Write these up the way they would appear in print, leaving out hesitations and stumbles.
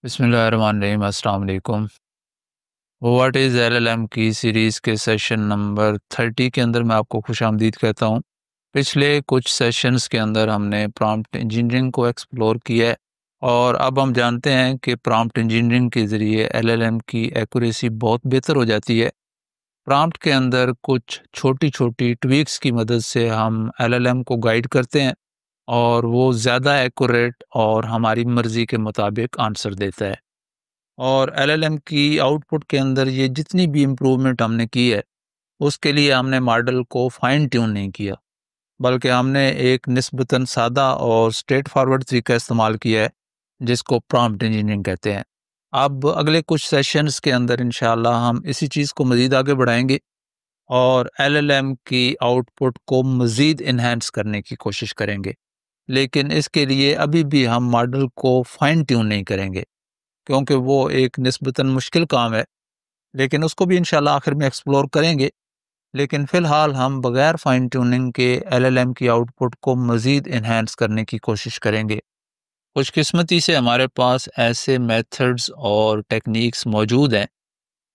बिस्मिल्लाहिर्रहमानिर्रहीम अस्सलाम वालेकुम। व्हाट इज़ एलएलएम की सीरीज़ के सेशन नंबर 30 के अंदर मैं आपको खुशामदीद कहता हूँ। पिछले कुछ सेशंस के अंदर हमने प्रॉम्प्ट इंजीनियरिंग को एक्सप्लोर किया है और अब हम जानते हैं कि प्रॉम्प्ट इंजीनियरिंग के ज़रिए एलएलएम की एक्यूरेसी बहुत बेहतर हो जाती है। प्रॉम्प्ट के अंदर कुछ छोटी-छोटी ट्वीक्स की मदद से हम एलएलएम को गाइड करते हैं और वो ज़्यादा एक्यूरेट और हमारी मर्ज़ी के मुताबिक आंसर देता है। और एलएलएम की आउटपुट के अंदर ये जितनी भी इम्प्रूवमेंट हमने की है, उसके लिए हमने मॉडल को फाइन ट्यून नहीं किया, बल्कि हमने एक निस्बतन सादा और स्ट्रेट फॉरवर्ड तरीका इस्तेमाल किया है, जिसको प्रॉम्प्ट इंजीनियरिंग कहते हैं। अब अगले कुछ सेशंस के अंदर इंशाल्लाह हम इसी चीज़ को मज़ीद आगे बढ़ाएँगे और एलएलएम की आउटपुट को मज़ीद एनहांस करने की कोशिश करेंगे। लेकिन इसके लिए अभी भी हम मॉडल को फाइन ट्यून नहीं करेंगे, क्योंकि वो एक निस्बतन मुश्किल काम है, लेकिन उसको भी इंशाल्लाह आखिर में एक्सप्लोर करेंगे। लेकिन फ़िलहाल हम बगैर फाइन ट्यूनिंग के एलएलएम की आउटपुट को मज़ीद एनहांस करने की कोशिश करेंगे। खुशकिस्मती से हमारे पास ऐसे मेथड्स और टेक्नीक्स मौजूद हैं,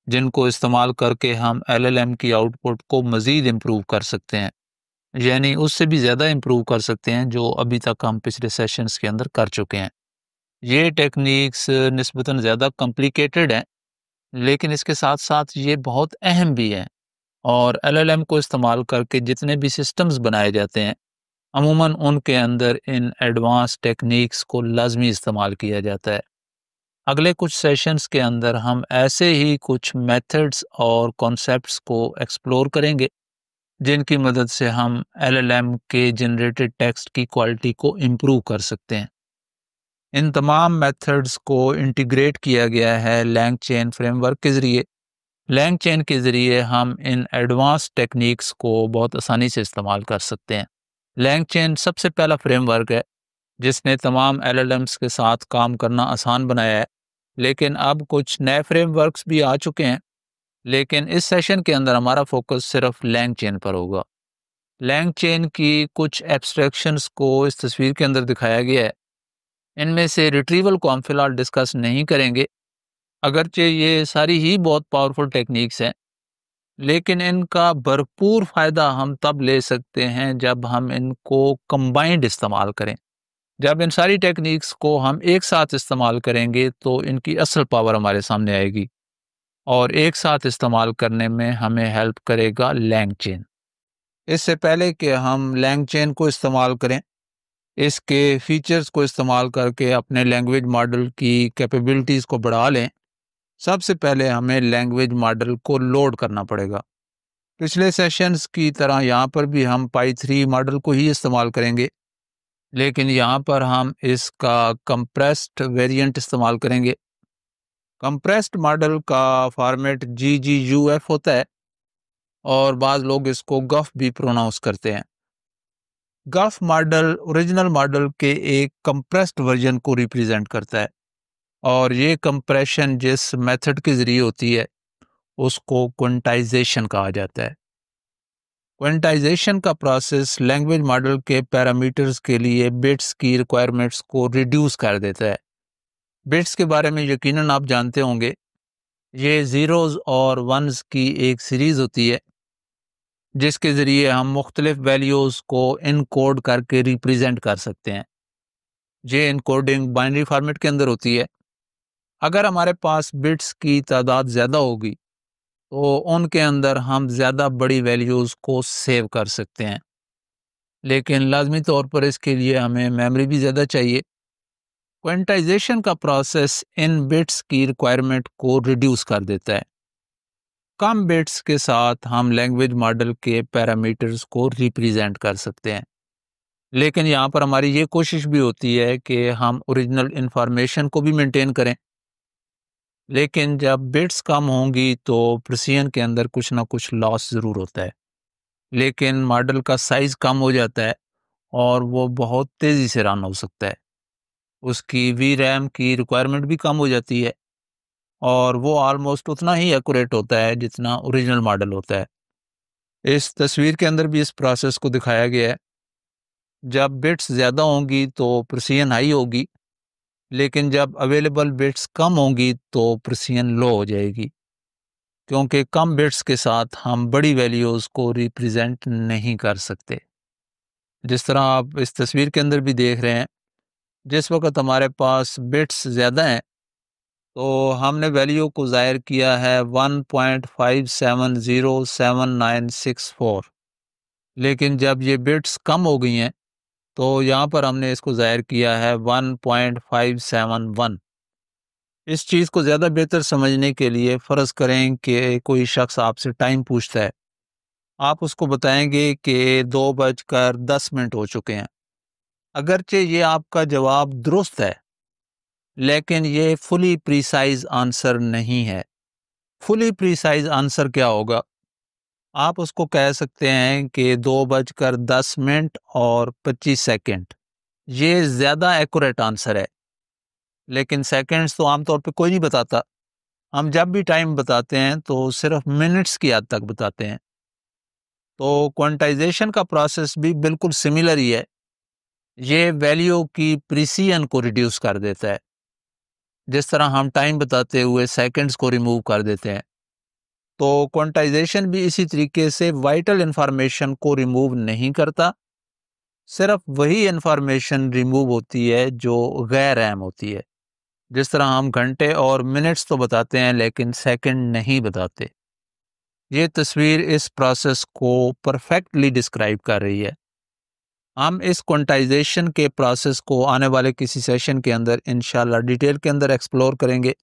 जिनको इस्तेमाल करके हम एलएलएम की आउटपुट को मज़ीद इम्प्रूव कर सकते हैं। यानी उससे भी ज़्यादा इम्प्रूव कर सकते हैं, जो अभी तक हम पिछले सेशंस के अंदर कर चुके हैं। ये टेक्नीक्स निस्बतन ज़्यादा कॉम्प्लिकेटेड हैं, लेकिन इसके साथ-साथ ये बहुत अहम भी है और एलएलएम को इस्तेमाल करके जितने भी सिस्टम्स बनाए जाते हैं, अमूमन उनके अंदर इन एडवांस टेक्निक्स को लाज़मी इस्तेमाल किया जाता है। अगले कुछ सेशंस के अंदर हम ऐसे ही कुछ मेथड्स और कॉन्सेप्ट्स को एक्सप्लोर करेंगे, जिनकी मदद से हम एलएलएम के जनरेटेड टेक्स्ट की क्वालिटी को इम्प्रूव कर सकते हैं। इन तमाम मेथड्स को इंटीग्रेट किया गया है लैंगचेन फ्रेमवर्क के ज़रिए। लैंगचेन के ज़रिए हम इन एडवांस टेक्निक्स को बहुत आसानी से इस्तेमाल कर सकते हैं। लैंगचेन सबसे पहला फ्रेमवर्क है, जिसने तमाम एलएलएम्स के साथ काम करना आसान बनाया है। लेकिन अब कुछ नए फ्रेमवर्क्स भी आ चुके हैं, लेकिन इस सेशन के अंदर हमारा फोकस सिर्फ लैंगचेन पर होगा। लैंगचेन की कुछ एब्स्ट्रैक्शंस को इस तस्वीर के अंदर दिखाया गया है। इनमें से रिट्रीवल को हम फिलहाल डिस्कस नहीं करेंगे, अगरचे ये सारी ही बहुत पावरफुल टेक्निक्स हैं, लेकिन इनका भरपूर फ़ायदा हम तब ले सकते हैं जब हम इनको कंबाइंड इस्तेमाल करें। जब इन सारी टेक्निक्स को हम एक साथ इस्तेमाल करेंगे तो इनकी असल पावर हमारे सामने आएगी और एक साथ इस्तेमाल करने में हमें हेल्प करेगा लैंगचेन। इससे पहले कि हम लैंगचेन को इस्तेमाल करें, इसके फीचर्स को इस्तेमाल करके अपने लैंग्वेज मॉडल की कैपेबिलिटीज़ को बढ़ा लें, सबसे पहले हमें लैंग्वेज मॉडल को लोड करना पड़ेगा। पिछले सेशंस की तरह यहाँ पर भी हम पाई 3 मॉडल को ही इस्तेमाल करेंगे, लेकिन यहाँ पर हम इसका कंप्रेस्ड वेरिएंट इस्तेमाल करेंगे। कंप्रेस्ड मॉडल का फॉर्मेट GGUF होता है और बाज़ लोग इसको गफ भी प्रोनाउंस करते हैं। गफ मॉडल ओरिजिनल मॉडल के एक कंप्रेस्ड वर्जन को रिप्रेजेंट करता है और ये कंप्रेशन जिस मेथड के ज़रिए होती है, उसको क्विंटाइजेशन कहा जाता है। क्विंटाइजेशन का प्रोसेस लैंग्वेज मॉडल के पैरामीटर्स के लिए बिट्स की रिक्वायरमेंट्स को रिड्यूस कर देता है। बिट्स के बारे में यकीनन आप जानते होंगे, ये ज़ीरोज़ और वन्स की एक सीरीज़ होती है, जिसके ज़रिए हम मुख्तलिफ वैल्यूज़ को इनकोड करके रिप्रेजेंट कर सकते हैं। ये इनकोडिंग बाइनरी फॉर्मेट के अंदर होती है। अगर हमारे पास बिट्स की तादाद ज़्यादा होगी, तो उनके अंदर हम ज़्यादा बड़ी वैल्यूज़ को सेव कर सकते हैं, लेकिन लाजमी तौर पर इसके लिए हमें मेमोरी भी ज़्यादा चाहिए। क्वेंटाइजेशन का प्रोसेस इन बिट्स की रिक्वायरमेंट को रिड्यूस कर देता है। कम बिट्स के साथ हम लैंग्वेज मॉडल के पैरामीटर्स को रिप्रेजेंट कर सकते हैं, लेकिन यहाँ पर हमारी ये कोशिश भी होती है कि हम ओरिजिनल इंफॉर्मेशन को भी मेंटेन करें। लेकिन जब बिट्स कम होंगी तो प्रिसिजन के अंदर कुछ ना कुछ लॉस ज़रूर होता है। लेकिन मॉडल का साइज़ कम हो जाता है और वो बहुत तेज़ी से रन हो सकता है। उसकी वीरैम की रिक्वायरमेंट भी कम हो जाती है और वो ऑलमोस्ट उतना ही एक्यूरेट होता है जितना ओरिजिनल मॉडल होता है। इस तस्वीर के अंदर भी इस प्रोसेस को दिखाया गया है। जब बिट्स ज़्यादा होंगी तो प्रिसिजन हाई होगी, लेकिन जब अवेलेबल बिट्स कम होंगी तो प्रिसिजन लो हो जाएगी, क्योंकि कम बिट्स के साथ हम बड़ी वैल्यूज़ को रिप्रेजेंट नहीं कर सकते। जिस तरह आप इस तस्वीर के अंदर भी देख रहे हैं, जिस वक़्त हमारे पास बिट्स ज़्यादा हैं, तो हमने वैल्यू को ज़ाहिर किया है 1.57079664, लेकिन जब ये बिट्स कम हो गई हैं, तो यहाँ पर हमने इसको ज़ाहिर किया है 1.571। इस चीज़ को ज़्यादा बेहतर समझने के लिए फ़र्ज़ करें कि कोई शख्स आपसे टाइम पूछता है। आप उसको बताएँगे कि 2:10 हो चुके हैं। अगरचे ये आपका जवाब दुरुस्त है, लेकिन ये फुली प्रिसाइज़ आंसर नहीं है। फुली प्रिसाइज़ आंसर क्या होगा? आप उसको कह सकते हैं कि 2:10 और 25 सेकंड। ये ज़्यादा एक्यूरेट आंसर है, लेकिन सेकंड्स तो आम तौर पे कोई नहीं बताता। हम जब भी टाइम बताते हैं तो सिर्फ मिनट्स की हद तक बताते हैं। तो क्वांटाइजेशन का प्रोसेस भी बिल्कुल सिमिलर ही है। ये वैल्यू की प्रिसिजन को रिड्यूस कर देता है। जिस तरह हम टाइम बताते हुए सेकंड्स को रिमूव कर देते हैं, तो क्वांटाइजेशन भी इसी तरीके से वाइटल इंफॉर्मेशन को रिमूव नहीं करता। सिर्फ वही इंफॉर्मेशन रिमूव होती है जो गैर अहम होती है। जिस तरह हम घंटे और मिनट्स तो बताते हैं, लेकिन सेकंड नहीं बताते। ये तस्वीर इस प्रोसेस को परफेक्टली डिस्क्राइब कर रही है। हम इस क्वांटाइजेशन के प्रोसेस को आने वाले किसी सेशन के अंदर इंशाल्लाह डिटेल के अंदर एक्सप्लोर करेंगे।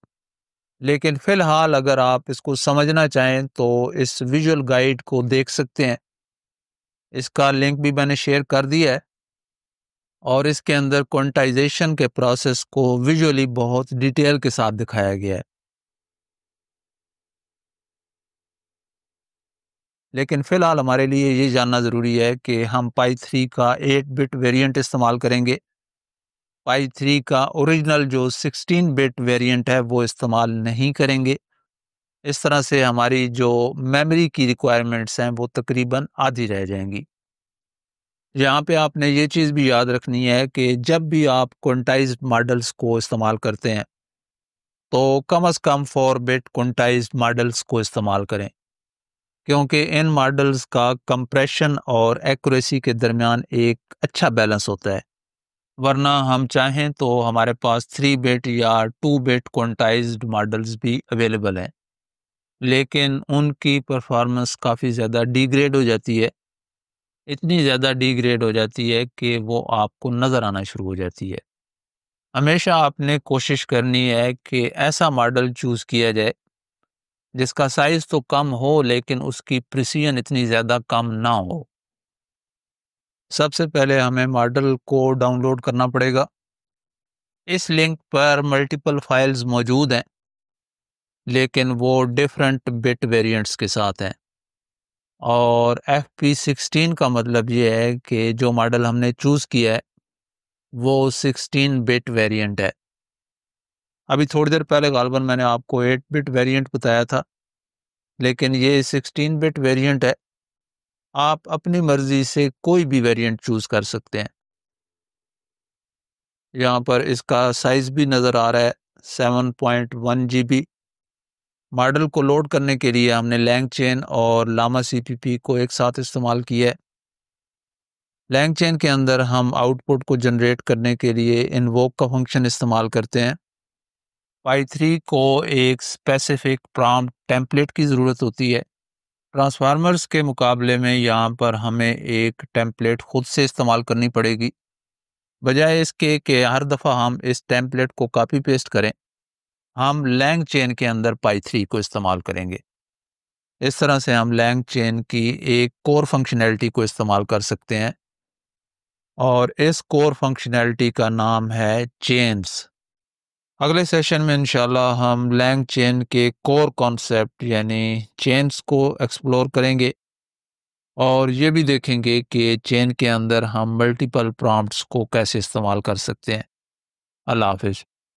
लेकिन फ़िलहाल अगर आप इसको समझना चाहें तो इस विजुअल गाइड को देख सकते हैं। इसका लिंक भी मैंने शेयर कर दिया है, और इसके अंदर क्वांटाइजेशन के प्रोसेस को विजुअली बहुत डिटेल के साथ दिखाया गया है। लेकिन फ़िलहाल हमारे लिए ये जानना ज़रूरी है कि हम पाई 3 का 8 बिट वेरिएंट इस्तेमाल करेंगे। पाई 3 का ओरिजिनल जो 16 बिट वेरिएंट है वो इस्तेमाल नहीं करेंगे। इस तरह से हमारी जो मेमोरी की रिक्वायरमेंट्स हैं वो तकरीबन आधी रह जाएँगी। यहाँ पे आपने ये चीज़ भी याद रखनी है कि जब भी आप क्वांटाइज्ड मॉडल्स को इस्तेमाल करते हैं, तो कम से कम 4 बिट क्वांटाइज्ड मॉडल्स को इस्तेमाल करें, क्योंकि इन मॉडल्स का कंप्रेशन और एक्यूरेसी के दरमियान एक अच्छा बैलेंस होता है। वरना हम चाहें तो हमारे पास 3 बिट या 2 बिट क्वांटाइज्ड मॉडल्स भी अवेलेबल हैं, लेकिन उनकी परफॉर्मेंस काफ़ी ज़्यादा डिग्रेड हो जाती है। इतनी ज़्यादा डिग्रेड हो जाती है कि वो आपको नज़र आना शुरू हो जाती है। हमेशा आपने कोशिश करनी है कि ऐसा मॉडल चूज़ किया जाए जिसका साइज़ तो कम हो, लेकिन उसकी प्रिसिजन इतनी ज़्यादा कम ना हो। सबसे पहले हमें मॉडल को डाउनलोड करना पड़ेगा। इस लिंक पर मल्टीपल फाइल्स मौजूद हैं, लेकिन वो डिफरेंट बिट वेरिएंट्स के साथ हैं। और FP16 का मतलब ये है कि जो मॉडल हमने चूज़ किया है वो 16 बिट वेरिएंट है। अभी थोड़ी देर पहले ग़ालिबन मैंने आपको 8 बिट वेरिएंट बताया था, लेकिन ये 16 बिट वेरिएंट है। आप अपनी मर्ज़ी से कोई भी वेरिएंट चूज़ कर सकते हैं। यहाँ पर इसका साइज़ भी नज़र आ रहा है, 7.1 GB। मॉडल को लोड करने के लिए हमने LangChain और Llama CPP को एक साथ इस्तेमाल किया है। LangChain के अंदर हम आउटपुट को जनरेट करने के लिए इन्वोक का फंक्शन इस्तेमाल करते हैं। पाई 3 को एक स्पेसिफिक प्रॉम्प्ट टेम्पलेट की ज़रूरत होती है। ट्रांसफार्मर्स के मुकाबले में यहाँ पर हमें एक टेम्पलेट खुद से इस्तेमाल करनी पड़ेगी। बजाय इसके कि हर दफ़ा हम इस टेम्पलेट को कॉपी पेस्ट करें, हम LangChain के अंदर पाई 3 को इस्तेमाल करेंगे। इस तरह से हम LangChain की एक कोर फंक्शनैलिटी को इस्तेमाल कर सकते हैं, और इस कोर फंक्शनैलिटी का नाम है चेन्स। अगले सेशन में इंशाल्लाह हम LangChain के कोर कॉन्सेप्ट यानी चेन्स को एक्सप्लोर करेंगे, और ये भी देखेंगे कि चेन के अंदर हम मल्टीपल प्रॉम्प्ट्स को कैसे इस्तेमाल कर सकते हैं। अल्लाह हाफ़िज़।